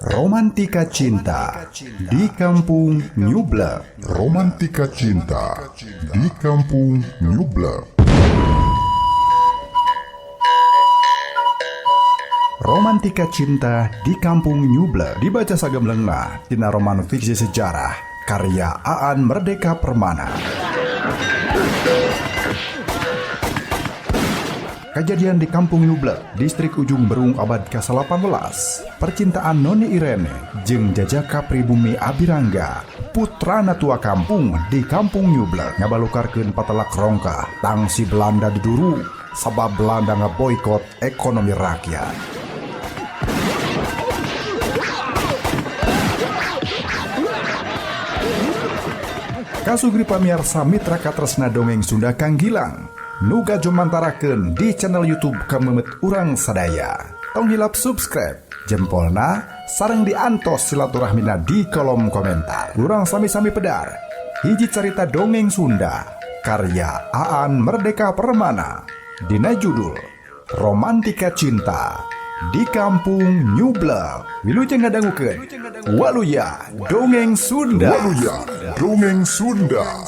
Romantika Cinta di Kampung Nyubler. Romantika Cinta di Kampung Nyubler. Romantika Cinta di Kampung Nyubler dibaca sagemlengna tina roman fiksi sejarah karya Aan Merdeka Permana. Kejadian di Kampung Nyubler, distrik Ujung Berung abad ke-18. Percintaan Noni Irene jeung Jajaka Pribumi Abirangga, putrana tua kampung di Kampung Nyubler, ngabalukarkeun patelak rongkah tangsi Belanda diduru sabab Belanda ngaboikot ekonomi rakyat. Kasugri pamirsa mitra katresna dongeng Sunda Kang Gilang nuga jomantarakeun di channel YouTube Kamemet Urang Sadaya. Tong hilap subscribe, jempolna sareng diantos silaturahmina di kolom komentar. Urang sami-sami pedar hiji carita dongeng Sunda karya Aan Merdeka Permana dina judul Romantika Cinta di Kampung Nyubler. Wilujeng ngadangukeun Waluya Dongeng Sunda. Waluya Dongeng Sunda.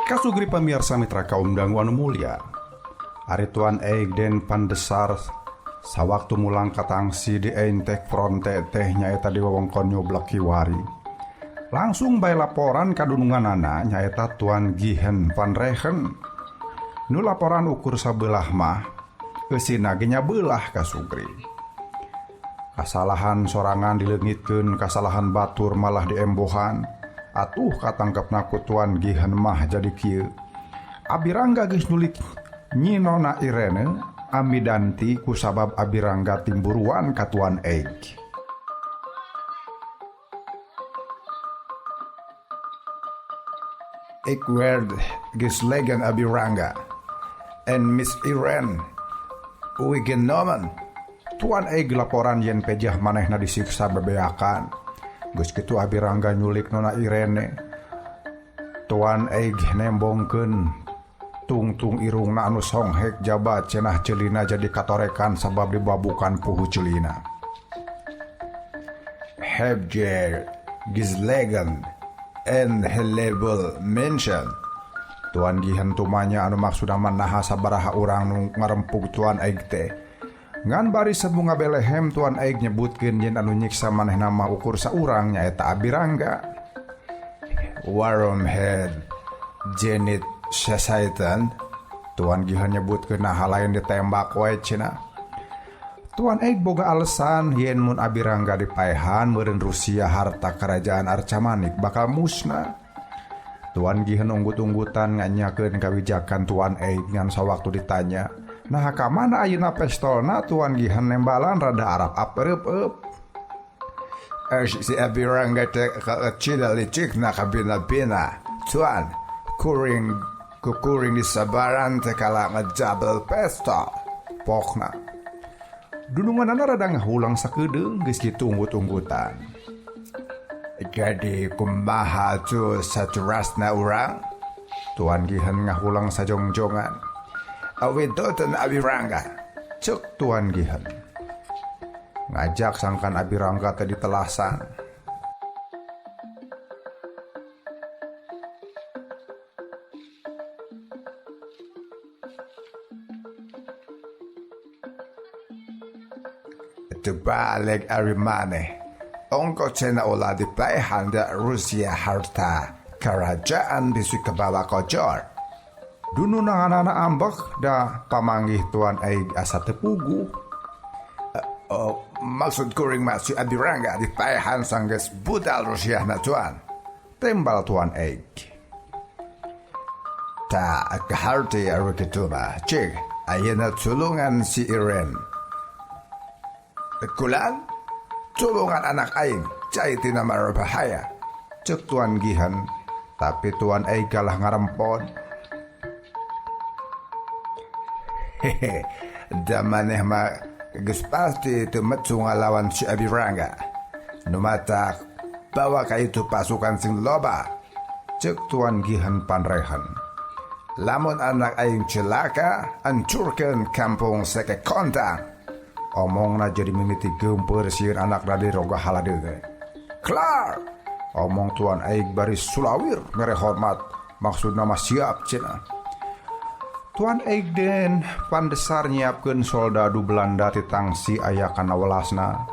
Kasugri pamirsa mitra kaum dangu anu mulia, ari tuan eig den pandesar sawaktu mulang katangsi di entek fronte teh nyaeta di wewengkon Nyublek Kiwari. Langsung bae laporan kadununganana nyaeta tuan Gihen van Regen. Nu laporan ukur sabelah mah eusina ge nyabelah Kasugri. Kasalahan sorangan dileungitkeun, kasalahan batur malah diembohan. Atuh katangkepna ku tuan Gihen mah jadi kieu. Abirangga geus nulik nyinona Irene amidanti ku sabab Abirangga timburuan ka tuan eig. Ik werd geslegen Abirangga en Miss Irene uwi genomen. Tuan eig laporan yen pejah manehna disiksa bebeakan. Geus kitu Abirangga nyulik nona Irene. Tuan eig nembongkeun tungtung irungna anu songhek jabat cenah celina jadi katorekan sabab dibabukan puhu celina. Hebje gislegen en helebel mention. Tuan Gihen tumanya anu maksudna manaha sabaraha urang nu ngarempug tuan eig teh. Ngan bari sebunga belehem tuan eig nyebutkeun yen anu nyiksa manehna mah ukur saurang nyaeta Abirangga. Warm head Jenit Sesaitan. Tuan Gihen nyebutkeun naha lain ditembak wae cenah. Tuan eig boga alesan yen mun Abirangga dipaehan meureun Rusia harta kerajaan Arcamanik bakal musnah. Tuan Gihen unggut-unggutan nganyakeun kawijakan tuan eig ngan sawaktu ditanya, "Nah ka mana ayeuna pestolna?" Tuan Gihen nembalan rada Arab apeup-eup. Si Abirangga teh kecil licikna kabina-bina. Tuan, kuring di sabaran teh kala ngejabel pesta. Pokna. Dununganana rada ngahulang sakedeung geus kitu unggut-unggutan. Jadi kumaha tu saturasna urang? Tuan Gihen ngahulang sajongjongan. Awidoten Abirangga, cek Tuan Gihen. Ngajak sangkan Abirangga tadi telasan. Terbalik ari maneh. Ongko cena olah dipaehan da Rusia harta kerajaan bisi kebawa kojor. Dunu nanganana ambek da pamanggih tuan eig asa tepugu. Maksud kuring masih Abirangga dipaehan sanggeus budal Rusia na tuan. Tembal tuan eig. Ta keharti aru kitu mah. Cik, ayeuna tulungan si Irene. Kulan? Tulungan anak aing cai tina mara bahaya, cek Tuan Gihen. Tapi Tuan eig kalah ngarempon. Hehe, da maneh mah geus pasti teu metu ngalawan si Abirangga. Nu matak bawa ka itu pasukan sing loba. Cek Tuan Gihan Panrehan. Lamun anak aing celaka, hancurkeun kampung Seke Kondang. Omongna jadi mimiti geumpeur sieun anak dari roga haladeung. Klar. Omong Tuan aing bari sulawir mere hormat. Maksudna mah siap cenah. Tuan Aigden pandesar nyiapkeun soldadu Belanda ti tangsi aya kana welasna.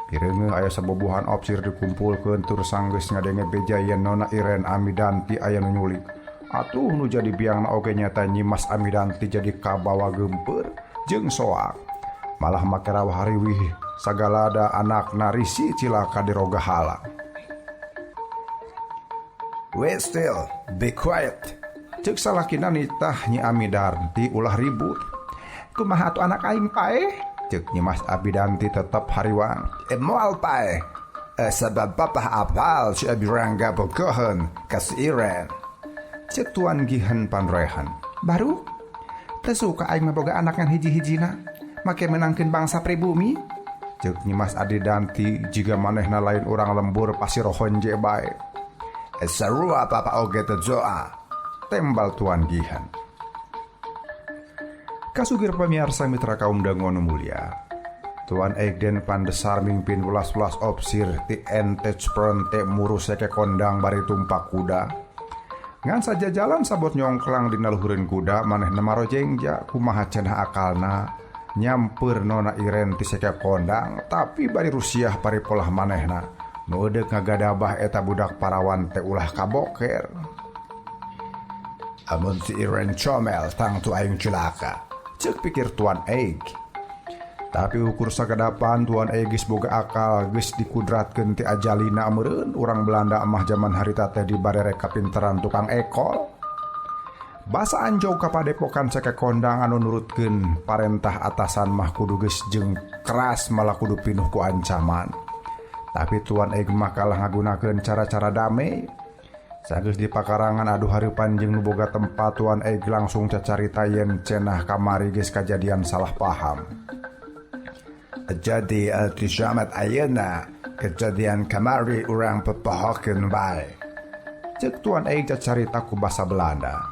Kireungeun aya sabobohan opsir dikumpulkeun tur sanggeus ngadenge beja yen Nona Iren Amidanti aya nu nyulik. Atuh nu jadi biangna oge nyata Nyimas Amidanti jadi kabawa geumpeur jeung soak. Malah make rawah hariwih sagalada anakna risi cilaka di roga hala. Wait still, be quiet. Cek salakina nitah Nyi Amidanti ulah ribut. Kumaha atuh anak aing pae? Cek Nyimas Amidanti tetep hariwang. Moal pae. Sabab papa apal si Abirangga bogoheun ka si Iren. Cek Tuan Gihan Panrehan. Baru? Teu suka aing maboga anak ngan hiji-hijina. Make menangkeun bangsa pribumi. Cek Nyimas Amidanti jiga manehna lain urang lembur pasirohon je bae. Sarua papa oge teu joa. Tembal Tuan Gihan. Kasugir pamiarsa mitra kaum dangu nu mulia. Tuan Aigden pandesar mimpin welas-welas opsir ti Entech Fronte muru Seke Kondang bari tumpak kuda. Ngan saja jalan sabot nyongklang dina luhureun kuda manehna marojengja kumaha cenah akalna nyampeur Nona Iren ti Seke Kondang tapi bari rusiah paripolah manehna nu eudeuh ngagadabah eta budak parawan teh ulah kaboker. Amun si Iren comel tangtu aing celaka. Cek pikir Tuan Aig. Tapi ukur sagadapan Tuan Aig geus boga akal geus dikudratkeun ti ajalina meureun urang Belanda mah zaman harita teh dibadere kapinteran tukang ekol. Basa anjau ka padepokan Seke Kondang anu nurutkeun parentah atasan mah kudu geus jeung keras malah kudu pinuh ku ancaman. Tapi Tuan Aig mah kalah ngagunakeun cara-cara damai. Sageus di pakarangan adu hareupan jeung nu boga tempat Tuan Aig langsung cacarita yen cenah kamari geus kajadian salah paham. Jadi ti jamat ayeuna kejadian kamari urang pepohokeun bae. Cek Tuan Aig cacarita ku basa Belanda.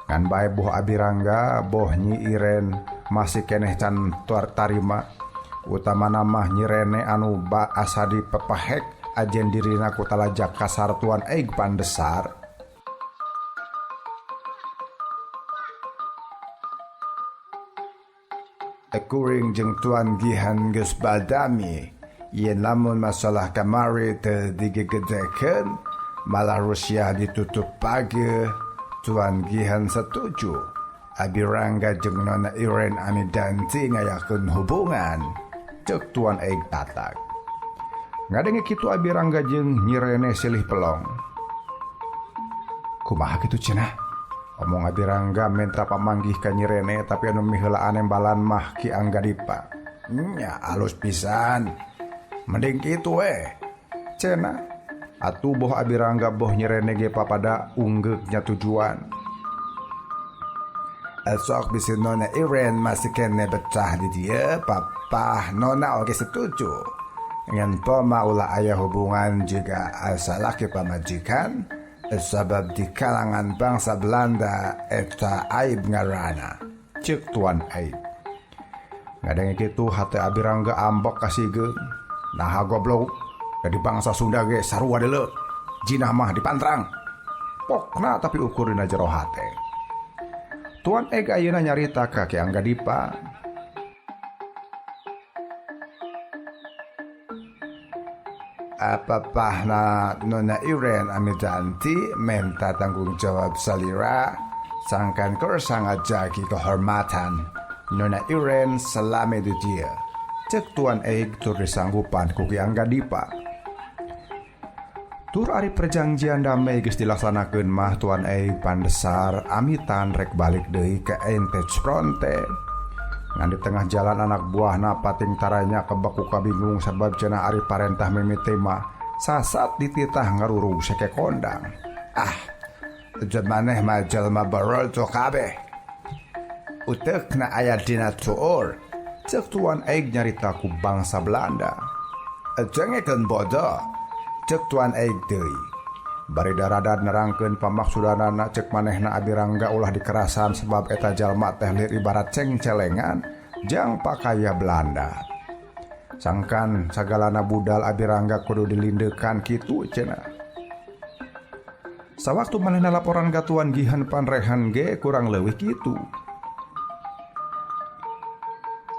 Ngan bae boh Abirangga, boh Nyi Iren masih keneh can tarima. Utamana mah Nyi Rene anu asa dipepahek ajen dirina ku talajak kasar Tuan Aig pandesar. Kuring jeung Tuan Gihan geus badami yen lamun masalah kamari teu digegedekeun malah Rusia ditutup page. Tuan Gihan setuju Abirangga jeung Nona Iren Amidanti ngayakeun hubungan. Cek Tuan Aig tatak. Ngadenge kitu Abirangga jeung Nyi Rene silih pelong. Kumaha kitu cenah? Omong Abirangga mentra pamanggih ka Nyi Rene tapi anu miheulaan embalan mah Ki Anggadipa. Nya alus pisan. Mending kitu we. Cenah. Atuh boh Abirangga boh Nyi Rene ge papada unggeuk nya tujuan. Esok bisi Nona Iren masih kene betah di dia, papa Nona oge setuju. Ngan poma ulah aya hubungan juga asalaki pamajikan, sebab di kalangan bangsa Belanda eta aib ngarana. Cek Tuan Aib. Ngadenge kitu hate Abirangga ambek kasihgeun. Nah goblok, dari bangsa Sunda ge sarua deuleu. Jinah mah dipantrang. Pokna tapi ukur dina jero hate. Tuan Aig ayeuna nyarita ka Ki Anggadipa. Apapahna Nona Iren Amidanti minta tanggung jawab salira sangkan kersa ngajaki kehormatan Nona Iren selama di dia. Cek Tuan Aig tur disanggupan ku Ki Anggadipa. Tur ari perjanjian damai geus dilaksanakeun mah Tuan Aig pandesar amitan rek balik deui ka Entech Fronte. Ngan di tengah jalan anak buahna pating taranya kebeku kabingung sebab cenah ari parentah mimiti mah sasat dititah ngarurung Seke Kondang. Ah, jamaneh mah jelema barol to kabeh. utekna aya dina tuur, cek tuan Eik nyarita ku bangsa Belanda. Cengekeun bodoh, cek tuan Eik deui. Bari daradad nerangkeun pamaksudanana cek manehna Abirangga ulah dikerasan sebab eta jalma teh lir ibarat cengcelengan jang pakaya Belanda. Sangkan sagalana budal Abirangga kudu dilindekan kitu cenah. Sawaktu manehna laporan ka Tuan Gihan Panrehan ge kurang leuwih kitu.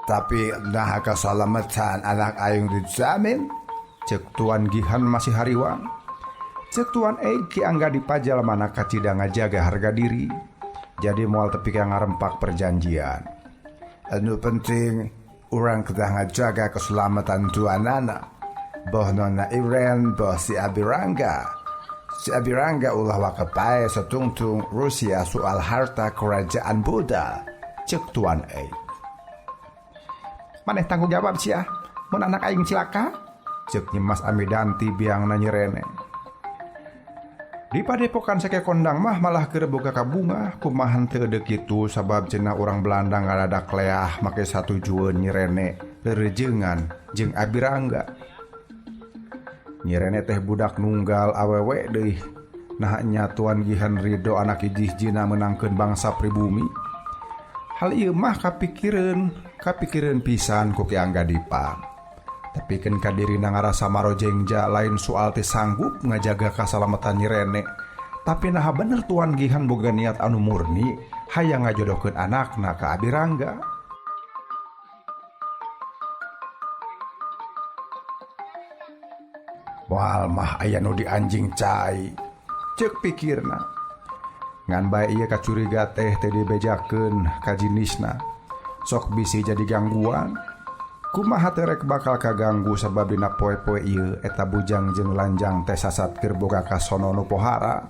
Tapi nah keselamatan anak aing dijamin, cek Tuan Gihan masih hariwang. Cek Tuan Eik Ki Angga dipajal mana kacida ngajaga harga diri. Jadi moal tepi ka ngarempak perjanjian. Anu penting urang kedah ngajaga keselamatan tuanana. Boh nona Iren, boh si Abirangga. Si Abirangga ulah wakapae setungtung Rusia soal harta kerajaan Buddha. Cek Tuan Eik. Maneh tanggung jawab sia, mun anak aing cilaka? Cek Nyimas Amidanti biangna nyirene. Di padepokan sake kondang mah malah keur boga kabunga, kumahan teu deuk kitu sabab cenah urang Belanda ngadadak leah make satujueun nyirene rerejeungan jeung Abirangga. Nyirene teh budak nunggal awewe deui. Nah nya Tuan Gihan Ridho anak hiji-hijina menangkeun bangsa pribumi. Hal ieu mah kapikireun pisan ku Ki Angga Dipa. Tapi kan kadirina ngarasa marojengja lain soal teh sanggup ngajaga kasalamatan nyirene. Tapi nah bener Tuan Gihan boga niat anu murni hayang ngajodohkeun anakna ka Abirangga. Moal mah aya nu dianjing cai, ceuk pikirna. Ngan bae ieu kacuriga teh dibejakeun ka jinisna. Sok bisi jadi gangguan. Kumaha teh rek bakal kaganggu sabab dina poe-poe ieu eta bujang jeung lanjang teh sasat keur boga ka sono nu pohara.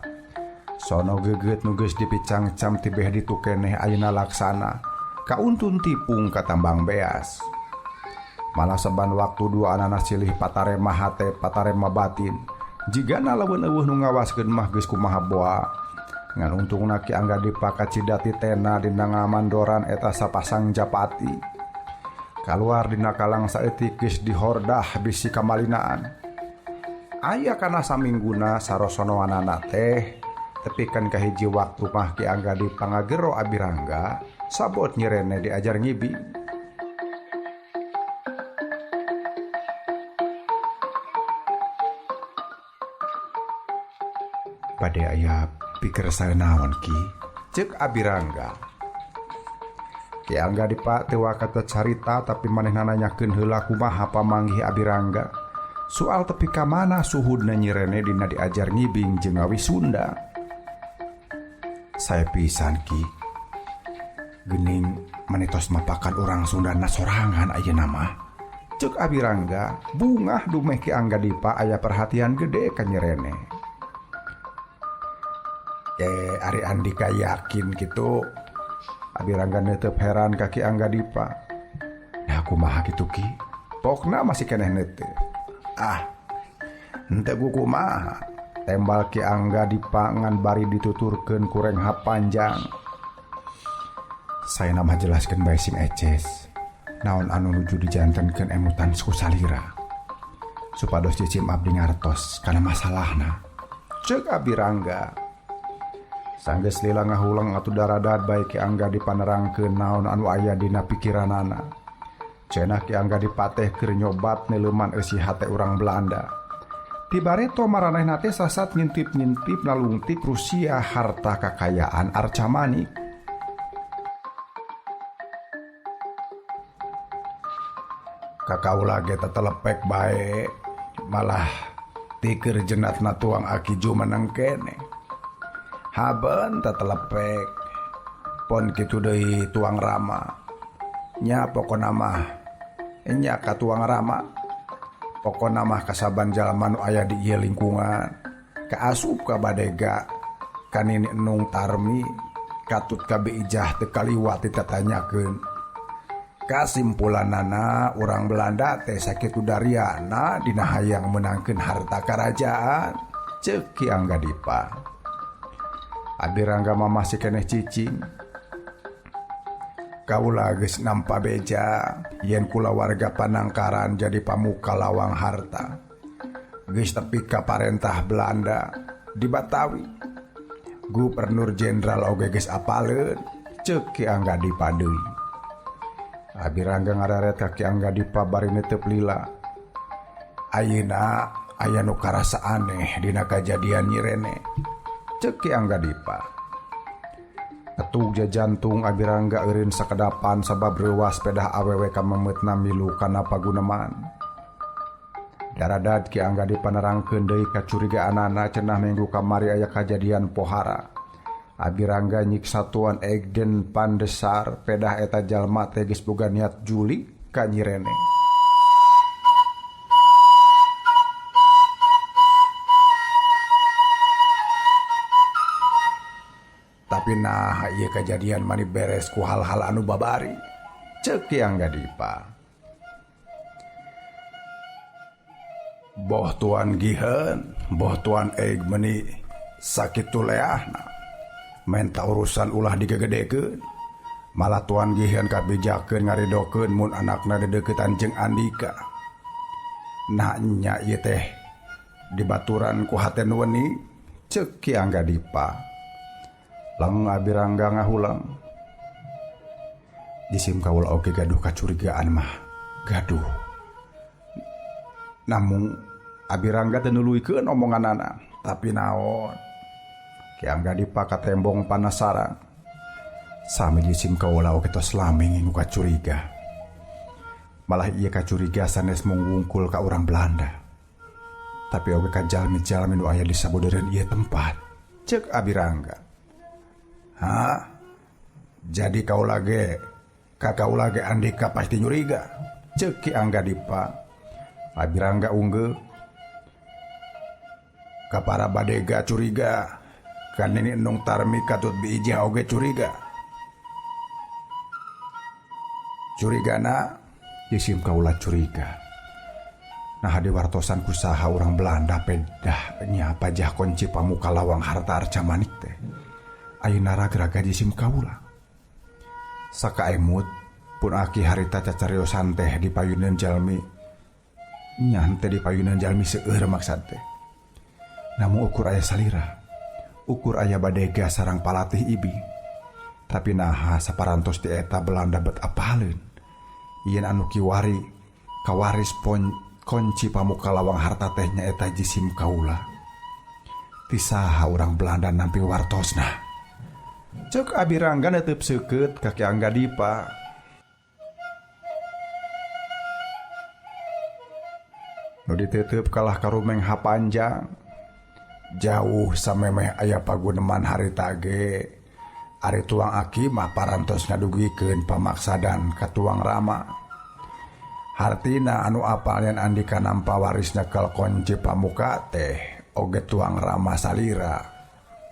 Sono geugeut nu geus dipicangcam ti beh ditu keneh ayeuna laksana. Kauntun tipung ka tambang beas. Malah saban waktu dua anak silih pataremah hate pataremah batin. Jigana lamun eueuh nu ngawaskeun mah geus kumaha boa. Ngan untungna Ki Angga Dipa kacidati tena dina ngamandoran eta sapasang japati. Kaluar dina kalang saeutik geus dihordah bisi kamalinaan. Aya kana samingguna sarosonoanana teh tepikeun ka hiji waktu mah Ki Angga Dipa ngagero Abirangga sabot nyirene diajar ngibi. Bade aya pikir saeunaon Ki, cek Abirangga. Ki Angga Dipa teu wakat carita tapi manehna nanyakeun heula kumaha pamanggih Abirangga. Soal tepi ka mana suhudna nyirene dina diajar ngibing jeung ngawi Sunda. Saya pisan Ki. Geuning manitos mapakan urang Sundana sorangan ayeuna mah. Cek Abirangga, bungah dumeh Ki Angga Dipa aya perhatian gede ka nyirene. Ari Andika yakin gitu. Abirangga netep heran ka Ki Angga Dipa. Nah kumaha kitu Ki? Pokna masih keneh netep. Henteu kumaha. Tembal Ki Angga Dipa ngan bari dituturkeun ku rengha panjang. Saya nama jelaskeun bae sing eces. Naon anu nuju dijantenkeun emutan ku salira. Supados cicim abdi ngartos kana masalahna. Ceuk Abirangga. Sanggeus lila ngahulang atuh daradad bae Ki Angga Dipa nerangkeun naon anu aya dina pikiranana. Cenah Ki Angga Dipa teh keur nyobat neleuman eusi hate urang Belanda. Tibareto maranehna teh sasat ngintip-ngintip nalungtik Rusia harta kakayaan Arcamanik. Kakaula ge tetelepek bae, malah tikeur jenatna tuang Aki Jumeneng kene. Haben tetelepek pon kitu deui tuang Rama. Nya pokona mah nya ka tuang Rama. Pokona mah kasaban jalma nu aya di ieu lingkungan kaasup ka badega kanini enung tarmi katut kabe ijah teu kaliwat ditatanyakeun. Kasimpulanana urang Belanda teh sakitu dariana dina hayang menangkeun harta karajaan. Ceuk Ki Angga Dipa. Abirangga mah masih keneh cicing. Kaula geus nampa beja yen kula warga Panangkaran jadi pamuka lawang harta. Geus tepi ka parentah Belanda di Batawi. Gubernur Jenderal oge geus apaleun ceuk Ki Angga Dipa deui. Abi Rangga ngararet ka Ki Angga Dipa bari netep lila. Ayeuna aya nu karasa aneh dina kajadian Nyi Rene, ceuk Ki Angga Dipa. Ketugja jantung Abi Rangga eureun sakedapan sabab reuwas pedah awewe ka memetna milu kana paguneman. Daradad Ki Angga Dipa nerangkeun deui kacurigaanana cenah minggu kamari aya kajadian pohara. Abi Rangga nyiksa tuan Egden Pandesar pedah eta jalma teh geus boga niat julik ka Nyi Rene. Tapi nah ieu kejadian mani beres ku hal-hal anu babari, ceuk Ki Angga Dipa. Boh tuan giheun, boh tuan Eg meuni sakitu leahna. Menta urusan ulah digegedekeun. Malah tuan giheun kabijakeun ngaridokeun mun anakna dedeuketan jeung Andika. Nah nya ieu teh dibaturan ku haten weni, ceuk Ki Angga Dipa. Lang Abi Rangga ngahulang. Jisim kaula oge gaduh kacurigaan mah, gaduh. Namun Abi Rangga teu nuluykeun omonganana, tapi naon? Ki Angga Dipa katembong panasaran. Sami jisim kaula oge tos laming nu kacuriga. Malah ieu kacuriga sanes mung wungkul ka urang Belanda. Tapi oge ka jalmi-jalmi nu aya di sabodeureun ieu tempat, ceuk Abi Rangga. Hah? Jadi kau lagi Andika pasti nyuriga, ceuk Ki Angga Dipa. Abi Rangga unggul ka para badega curiga, kan ini Nung Tarmi katut biijah oge curiga. Curigana jisim kaula curiga. Nah di wartosan kusaha urang Belanda pedah nya pajah kunci pamuka lawang harta arca manik teh. Ayeuna raga-raga jisim kaula. Saka emut pun aki harita cacariosan teh di payunan jalmi. Nyan teh di payunan jalmi seueur maksad teh. Namun ukur aya salira, ukur aya badega sarang palatih ibi. Tapi naha saparantos di eta Belanda bet apaleun. Yen anu kiwari kawaris kunci pamuka lawang harta tehnya eta jisim kaula. Tisaha urang Belanda nampi wartosna. Cek Abi Rangga netep seukeut ka Ki Angga Dipa. Nu ditetep kalah karumeng hapanjang. Jauh samemeh aya paguneman harita ge. Ari tuang Aki mah parantos ngadugikeun pamaksadan ka tuang Rama. Hartina anu apal yen Andika nampa warisna kal kunci pamuka teh oge tuang Rama salira,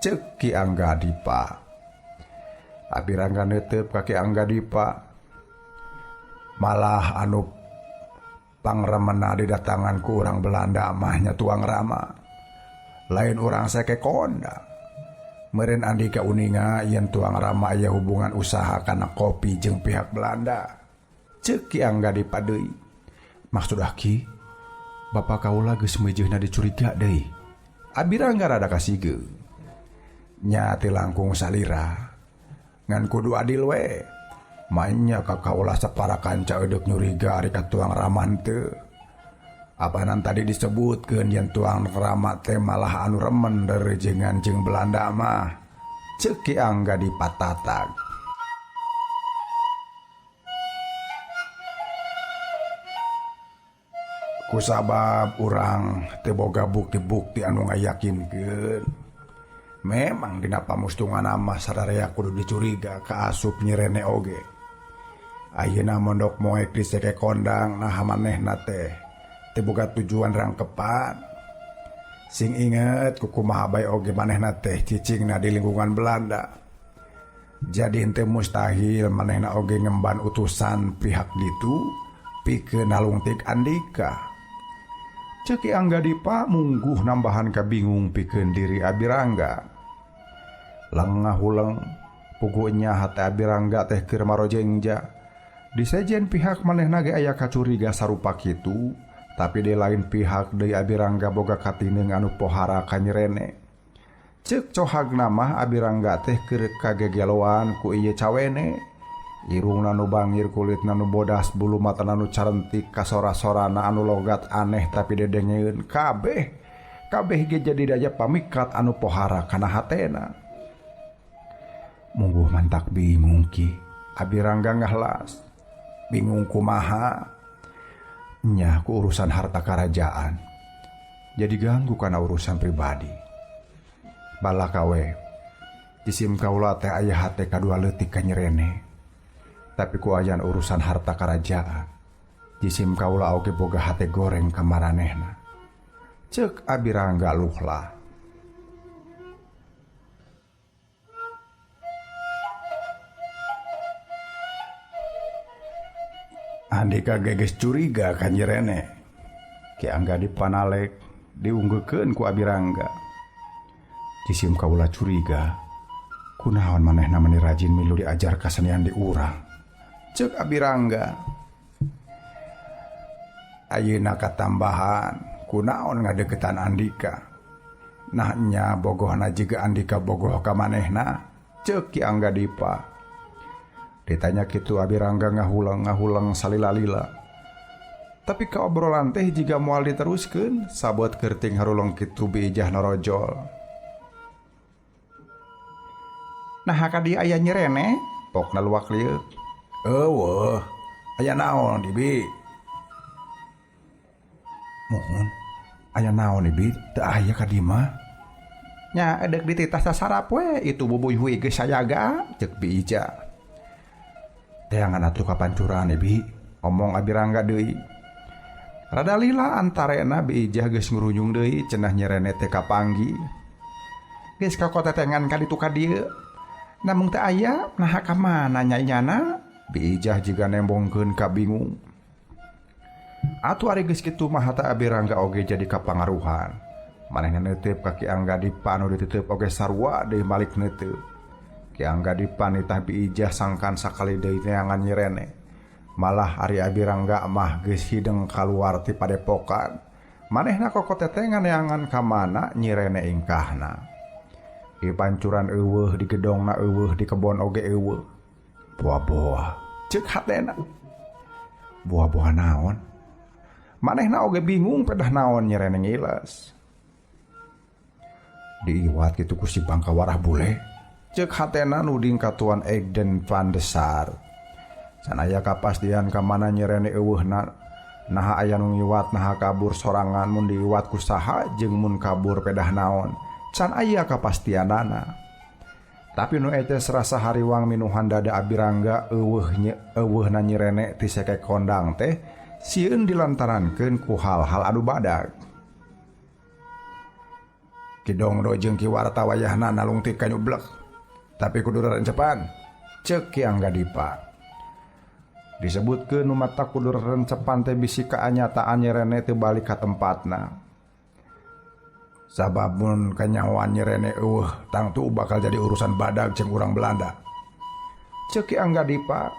ceuk Ki Angga Dipa. Abi Rangga netep ka Ki Angga Dipa. Malah anu pangremena didatangan ku urang Belanda mahnya tuang Rama. Lain urang sake konda. Meureun Andika uninga yen tuang Rama aya hubungan usaha kana kopi jeung pihak Belanda. Ceuk Ki Angga Dipa deui. Maksud Aki, bapak kaula geus meujeuhna dicuriga deui. Abi Rangga rada kasigeung. Nya teh langkung salira. Ngan kudu adil we. Mainnya ka kaula sapara kanca eudeup nyuriga ari ka tuang Rama teu. Apanan tadi disebutkeun yen tuang Rama teh malah anu remen derejengan jeung Belanda mah. Ceuk Ki Angga Dipa tatag. Kusabab urang teu boga bukti-bukti anu ngayakinkeun. Memang dina pamustungan mah sadarea kudu dicuriga ka asup Nyi Rene oge. Ayeuna mondok moek diseke kondang nah manehna teh teu boga tujuan rangkepan. Sing inget kukumaha bae oge manehna teh cicingna di lingkungan Belanda. Jadi henteu mustahil manehna oge ngemban utusan pihak ditu pikeun nalungtik Andika. Ceuk Ki Angga Dipa mungguh nambahan kabingung pikeun diri Abi Rangga. Lengah huleng pugunya hati Abirangga teh keur marojengja. Disejen pihak manehna ge aya kacuriga sarupa kitu, tapi di lain pihak deui Abirangga boga katineng anu pohara ka Nyirene. Ceuk cohagna mah Abirangga teh keur kagegeloan ku ieu cawene. Irungna nu bangir, kulitna nu bodas, bulu matana nu carentik, kasora-sorana anu logat aneh tapi dedengeun kabeh ge jadi daya pamikat anu pohara kana hatena. Mungguh mantak bingung ki Abirangga ngahlas. Bingung kumaha nya ku urusan harta karajaan, jadi ganggu kana urusan pribadi. Balakawe jisim kaula teh aya hate kadua leutik ka Nyirene, tapi ku ayan urusan harta karajaan jisim kaula oge boga hate goreng ka maranehna. Ceuk Abirangga luhlah. Andika geges curiga ka Nyirene, Ki Angga dipanalek diunggeukeun ku Abirangga. Jisim kaula curiga, kunaon manehna meni rajin milu diajar kasenian di urang. Ceuk Abirangga. Ayeuna katambahan, kunaon ngadeukeutan Andika. Nah nya bogohna jiga Andika bogoh ka manehna, ceuk Ki Angga Dipa. Ditanya kitu Abirangga ngahulang salila-lila. Tapi ka obrolan teh jiga moal diteruskeun, sabot kerting harulong kitu biijah narojol. Nah ka dieu aya Nyirene, pokna luwak lieu. Eueuh, aya naon Bibi? Mohon, aya naon Bibi? Teu aya ka dieu mah. Nya edek dititah sasarap we, itu bubuy huy geus sayaga, ceuk biijah. Teangan atuh kapancuran Bi, omong Abirangga deui. Rada lila antarena biijah geus ngurunjung deui cenah Nyirene teh kapanggi. Geus kakotetengan ka ditu ka dieu. Namun teu aya naha ka mana nyanyana, biijah jiga nembongkeun ka bingung. Atuh ari geus kitu mah hata Abirangga oge jadi kapangaruhan. Manehna neuteup ka Ki Angga Dipa anu dititeup oge sarua deui balik neuteup. Ki Angga Dipa nitah biijah sangkan sakali deui neangan Nyirene. Malah ari Abirangga mah geus hideng kaluar ti padepokan. Manehna kokotetengan neangan ka mana Nyirene ingkahna. Di pancuran eueuh, di gedongna eueuh, di kebon oge eueuh. Buah-buah, ceuk hatena. Buah-buah naon? Manehna oge bingung pedah naon Nyirene ngiles. Diiwat kitu ku si Bangka Warah bule. Ceuk hatena nuding ka Tuan Egden van de Sar. Sanaya kapastian ka mana Nyirene eueuhna. Naha aya nu ngiwat, naha kabur sorangan, mun diiwat ku saha jeung mun kabur pedah naon. Can aya kapastianana. Tapi nu eta serasa hariwang minuhan dada Abirangga eueuhna Nyirene ti seke kondang teh sieun dilantarankeun ku hal-hal anu badag. Kidongdo jeung ki warta wayahna nalung ti ka nyublek. Tapi kudu rencepan, ceuk Ki Angga Dipa. Disebutkeun nu mata kudu rencepan teh bisi kaanyataan Nyirene teu balik ka tempatna. Sabab mun kanyawan Nyirene eueuh tangtu bakal jadi urusan badag jeung urang Belanda. Ceuk Ki Angga Dipa.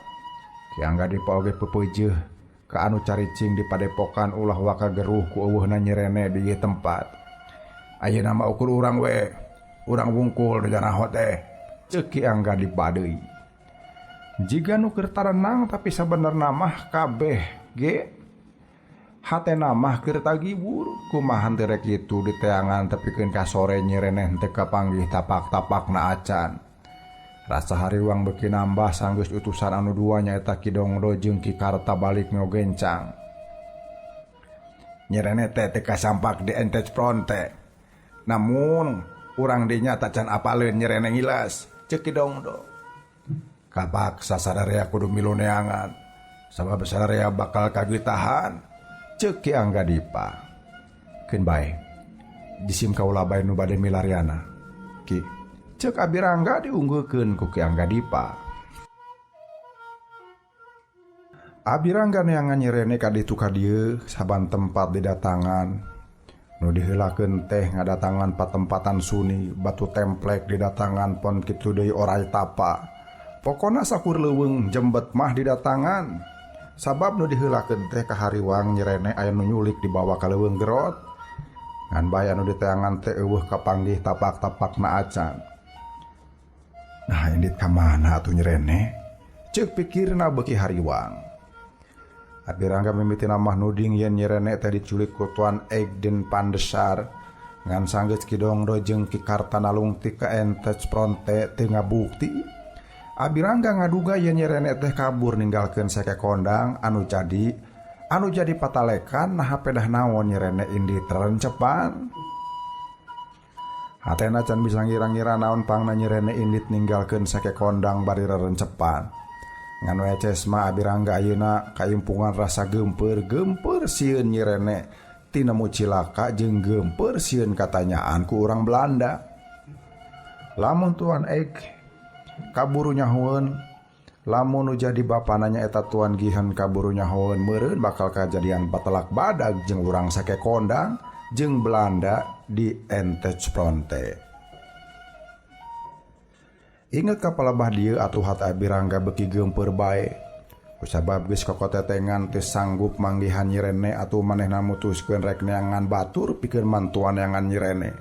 Ki Angga Dipa oge peupeujeuh ka anu caricing di padepokan ulah waka geruh ku eueuhna Nyirene di ieu tempat. Ayeuna mah ukur urang we, urang wungkul di ganaho teh. Ceuk Ki Angga Dipa deui. Jiga nu keur tarenang tapi sabenerna mah kabeh ge hatena mah keur tagibur. Kumaha teu rek kitu diteangan tepikeun ka sore Nyirene teu kapanggih tapak-tapakna acan. Rasa hariwang beuki nambah sanggeus utusan anu dua nyaeta Ki Dongdo jeung Ki Karta balik ngogencang. Nyirene teh teu kasampak di Entej Fronte. Namun urang dinya tacan apaleun Nyirene ngilas. Ceuk Ki Dongdo. Kapaksa sadarea kudu milu neangan, sabab sadarea bakal kagitahan. Ceuk Ki Angga Dipa. Keun bae. Jisim kaula bae nu bade milariana. Ki, ceuk Abirangga diunggeukeun ku Ki Angga Dipa. Abirangga neangan Nyirene ka ditu ka dieu saban tempat didatangan. Nu diheulakeun teh ngadatangan patempatan suni, batu templek didatangan pon kitu deui oray tapa. Pokona sakur leuweung jembet mah didatangan. Sabab nu diheulakeun teh ka hariwang nyerene aya nu nyulik dibawa ka leuweung gerot. Ngan bae anu diteangan teh eueuh kapanggih tapak-tapakna acan. Nah indit ka mana atuh nyerene? Ceuk pikirna beuki hariwang. Abi Rangga mimitina mah nuding yen nyerene teh diculik ku Tuan Egden Pandesar. Ngan sanggeus Kidongdo jeung Ki Kartanalung ti ka Entej Pronte teu ngabukti. Abi Rangga ngaduga yen nyerene teh kabur ninggalkeun sake kondang anu jadi patalekan nah pedah naon nyerene indi terencepan. Hatena can bisa ngira-ngira naon pangna nyerene indit ninggalkeun sake kondang bari rerencepan. Ngan weces mah Abi Rangga ayeuna kaimpungan rasa gempeur sieun nyerene tina mu cilaka jeung gempeur sieun katanyaan ku urang Belanda. Lamun Tuan Eg kaburu nyahoeun, lamun nu jadi bapana nyaeta Tuan Gihan kaburu nyahoeun meureun bakal kajadian patelak badag jeung urang sake kondang jeung Belanda di Entej Pronte. Inget kapalebah dieu atuh hati Abi Rangga beuki geumpeur bae. Kusabab geus kokotetengan teu sanggup manggihan nyirene atuh manehna mutuskeun rek neangan batur pikeun mantuan neangan nyirene.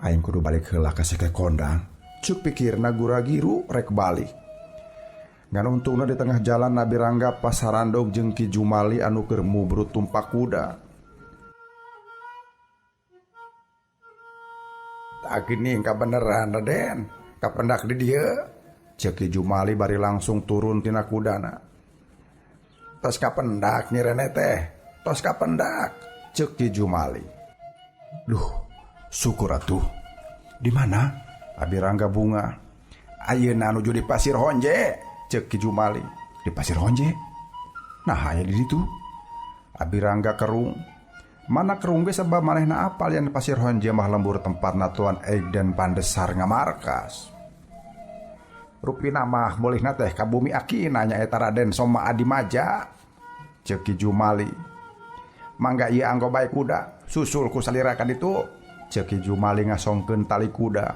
Aing kudu balik heula ka sake kondang. Cuk pikirna gura-giru rek balik. Ngan untungna di tengah jalan Abi Rangga pasarandog jeung Ki Jumali anu keur mubrut tumpak kuda. Tak gini kabeneran Raden, kapendak di dieu. Ceuk Ki Jumali bari langsung turun tina kudana. Tos kapendak nyirene teh, tos kapendak. Ceuk Ki Jumali. Duh, syukur atuh. Di mana? Abi Rangga bunga. Ayeuna nuju di Pasir Honje, ceuk Ki Jumali. Di Pasir Honje? Nah aya di ditu. Abi Rangga kerung. Mana kerung ge sabab manehna apal yen Pasir Honje mah lembur tempatna Tuan Egden Pandesar ngamarkas. Rupina mah mulihna teh ka bumi akina nyaeta Raden Soma Adimaja, ceuk Ki Jumali. Mangga ieu anggo bae kuda, susul ku salira ka ditu, ceuk Ki Jumali ngasongkeun tali kuda.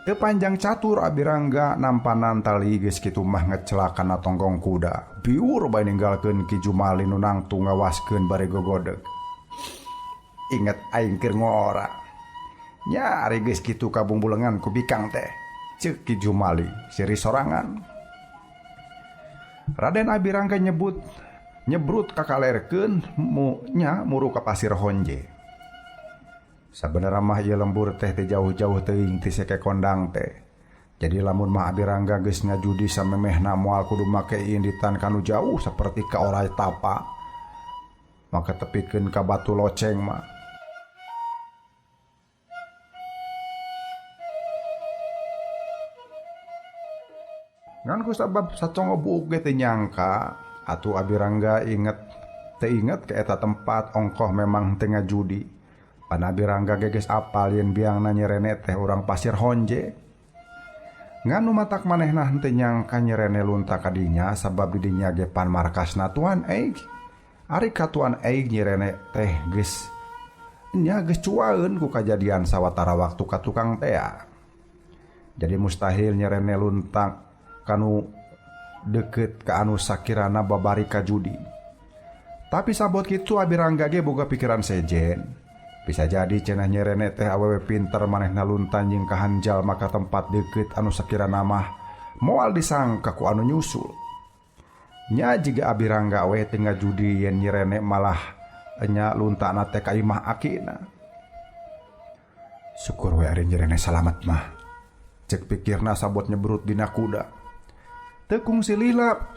Teu panjang catur Abi Rangga nampanan tali geus kitu mah ngecelakana tonggong kuda. Biur bae ninggalkeun Ki Jumali nu nangtung ngawaskeun bari gogodeg. Inget aing keur ngora. Nya ari geus kitu kabungbulengan ku bikang teh, ceuk Ki Jumali siri sorangan. Raden Abi Rangga nyebrut kakalerkeun muru ka Pasir Honje. Sabenerna mah ieu lembur teh teu jauh-jauh teuing ti sake kondang teh. Jadi lamun mah Abi Rangga geus ngajudi samemehna moal kudu make inditan kanu jauh saperti ka orai tapa, maka tepikeun ka batu loceng mah. Ngan kusabab sacongo buuk ge teu nyangka atuh Abi Rangga teu inget ke eta tempat ongkoh memang teu ngajudi. Pan Abi Rangga geges apal yen biangna nyerene teh urang Pasir Honje. Nganu matak manehna henteu nyangka nyerene lunta ka dinya sabab di dinya ge pan markasna Tuan Eig. Ari ka Tuan Eig nyerene teh geus cuaeun ku kajadian sawatara waktu ka tukang tea. Jadi mustahil nyerene luntang kanu deukeut ka anu sakirana babari ka judi. Tapi sabot kitu Abi Rangga ge boga pikiran sejen. Bisa jadi cenah nyerene teh awewe pinter manehna luntan jeung kahanjal maka tempat deukeut anu sakirana mah moal disangka ku anu nyusul. Nya jiga Abi Rangga we teu ngajudi yen nyerene malah nya luntana teh ka imah akina. Syukur we ari nyerene salamet mah. Cek pikirna sabot nyebrut dina kuda. Teu kungsi lilap,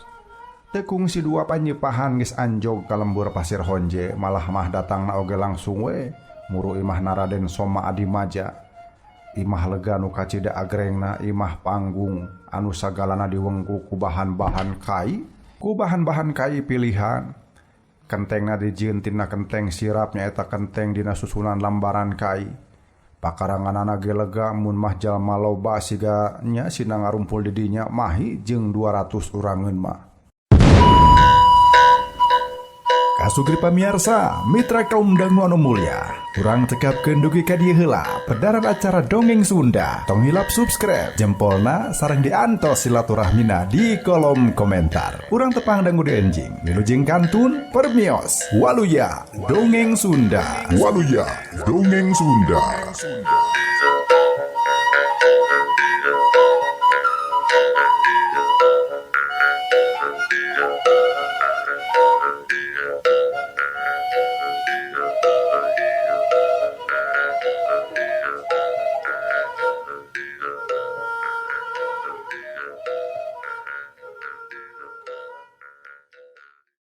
teu kungsi dua panyepahan geus anjog ka lembur Pasir Honje, malah mah datangna oge langsung we muru imah Raden Soma Adimaja. Imah lega nu kacida agrengna imah panggung anu sagalana diwengku ku bahan-bahan kai pilihan. Kentengna dijieun tina kenteng sirap nyaeta kenteng dina susunan lambaran kai. Pakaranganana ge lega mun mah jalma loba siga nya sina ngarumpul di dinya mahi jeung 200 urangeun mah. Kasugri pamiarsa, mitra kaum dangu anu mulya. Urang cekapkeun dugi ka dieu heula pedaran acara Dongeng Sunda. Tong hilap subscribe, jempolna sareng diantos silaturahmina di kolom komentar. Urang tepang dangu enjing, wilujeng kantun permios. Waluya Dongeng Sunda. Waluya Dongeng Sunda.